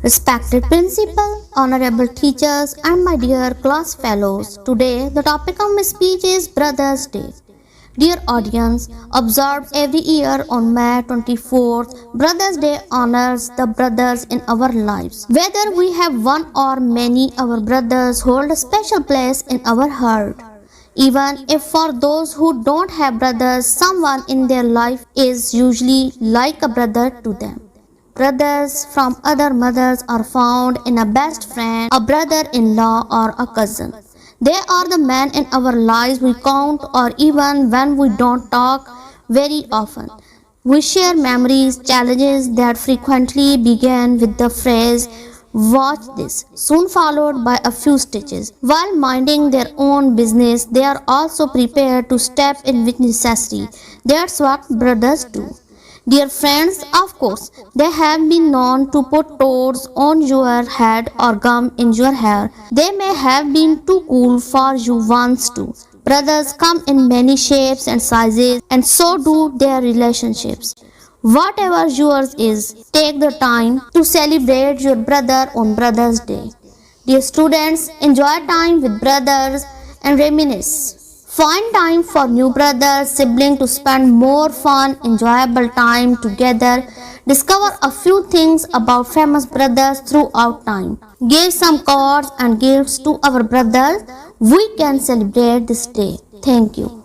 Respected principal, honorable teachers, and my dear class fellows, today the topic of my speech is Brothers' Day. Dear audience, observed every year on May 24th, Brothers' Day honors the brothers in our lives. Whether we have one or many, our brothers hold a special place in our heart. Even if for those who don't have brothers, someone in their life is usually like a brother to them. Brothers from other mothers are found in a best friend, a brother-in-law, or a cousin. They are the men in our lives we count or even when we don't talk very often. We share memories, challenges that frequently begin with the phrase, "Watch this," soon followed by a few stitches. While minding their own business, they are also prepared to step in with necessity. That's what brothers do. Dear friends, of course, they have been known to put toads on your head or gum in your hair. They may have been too cool for you once too. Brothers come in many shapes and sizes, and so do their relationships. Whatever yours is, take the time to celebrate your brother on Brothers' Day. Dear students, enjoy time with brothers and reminisce. Find time for new brothers, siblings to spend more fun, enjoyable time together. Discover a few things about famous brothers throughout time. Give some cards and gifts to our brothers. We can celebrate this day. Thank you.